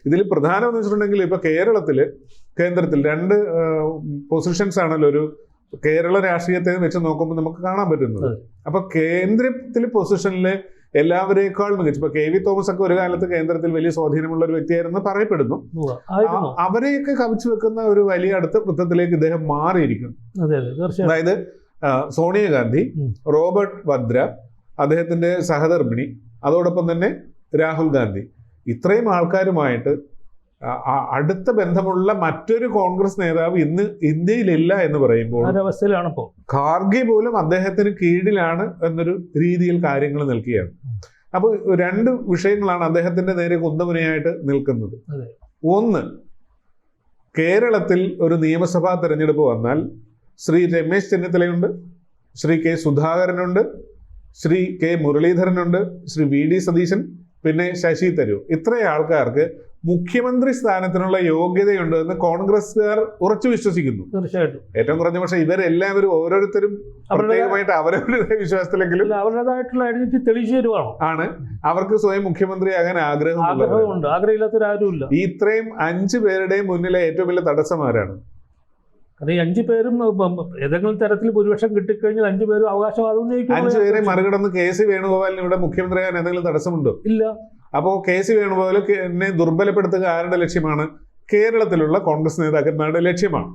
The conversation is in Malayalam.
ഇതിൽ പ്രധാനം എന്ന് വെച്ചിട്ടുണ്ടെങ്കിൽ ഇപ്പൊ കേന്ദ്രത്തിൽ രണ്ട് പൊസിഷൻസ് ആണല്ലോ ഒരു കേരള രാഷ്ട്രീയത്തെ വെച്ച് നോക്കുമ്പോൾ നമുക്ക് കാണാൻ പറ്റുന്നത്. അപ്പൊ കേന്ദ്രത്തിലെ പൊസിഷനില് എല്ലാവരേക്കാൾ മികച്ച ഇപ്പൊ കെ വി തോമസ് ഒക്കെ ഒരു കാലത്ത് കേന്ദ്രത്തിൽ വലിയ സ്വാധീനമുള്ള ഒരു വ്യക്തിയായിരുന്നു പറയപ്പെടുന്നു. അവരെയൊക്കെ കവച്ചു വെക്കുന്ന ഒരു വലിയ അടുത്ത വൃത്തത്തിലേക്ക് ഇദ്ദേഹം മാറിയിരിക്കുന്നു. അതായത് സോണിയാഗാന്ധി, റോബർട്ട് വദ്ര, അദ്ദേഹത്തിന്റെ സഹധർമ്മിണി, അതോടൊപ്പം തന്നെ രാഹുൽ ഗാന്ധി, ഇത്രയും ആൾക്കാരുമായിട്ട് അടുത്ത ബന്ധമുള്ള മറ്റൊരു കോൺഗ്രസ് നേതാവ് ഇന്ന് ഇന്ത്യയിലില്ല എന്ന് പറയുമ്പോൾ ഖാർഗെ പോലും അദ്ദേഹത്തിന് കീഴിലാണ് എന്നൊരു രീതിയിൽ കാര്യങ്ങൾ നിൽക്കുകയാണ്. അപ്പോൾ രണ്ട് വിഷയങ്ങളാണ് അദ്ദേഹത്തിന്റെ നേരെ കുന്തമുനയായിട്ട് നിൽക്കുന്നത്. ഒന്ന്, കേരളത്തിൽ ഒരു നിയമസഭാ തെരഞ്ഞെടുപ്പ് വന്നാൽ ശ്രീ രമേശ് ചെന്നിത്തലയുണ്ട്, ശ്രീ കെ സുധാകരനുണ്ട്, ശ്രീ കെ മുരളീധരനുണ്ട്, ശ്രീ വി ഡി സതീശൻ, പിന്നെ ശശി തരൂർ, ഇത്രയും ആൾക്കാർക്ക് മുഖ്യമന്ത്രി സ്ഥാനത്തിനുള്ള യോഗ്യതയുണ്ട് എന്ന് കോൺഗ്രസ്സുകാർ ഉറച്ചു വിശ്വസിക്കുന്നു. തീർച്ചയായിട്ടും ഏറ്റവും കുറഞ്ഞ പക്ഷേ ഇവരെല്ലാവരും ഓരോരുത്തരും പ്രത്യേകമായിട്ട് അവരവരുടെ വിശ്വാസത്തിലെങ്കിലും അവരുടേതായിട്ടുള്ള ഐഡന്റിറ്റി തെളിയിച്ചു തരുവാണ് ആണ് അവർക്ക് സ്വയം മുഖ്യമന്ത്രിയാകാൻ ആഗ്രഹമുണ്ട്. ആഗ്രഹമില്ലാത്തവരാരുമില്ല. ഈ ഇത്രയും 5 പേരുടെയും മുന്നിലെ ഏറ്റവും വലിയ തടസ്സം ആരാണ്? അത് ഈ 5 പേരും ഏതെങ്കിലും തരത്തിൽ ഭൂരിപക്ഷം കിട്ടിക്കഴിഞ്ഞാൽ 5 പേരും അവകാശവാദം ഉന്നയിക്കും. 5 പേരെ മറികടന്ന് കെ സി വേണുഗോപാലിന് ഇവിടെ മുഖ്യമന്ത്രിയാകാൻ എന്തെങ്കിലും തടസ്സമുണ്ടോ? ഇല്ല. അപ്പോൾ കെ സി വേണുഗോപാൽ എന്നെ ദുർബലപ്പെടുത്തുക ആരുടെ ലക്ഷ്യമാണ്? കേരളത്തിലുള്ള കോൺഗ്രസ് നേതാക്കന്മാരുടെ ലക്ഷ്യമാണ്.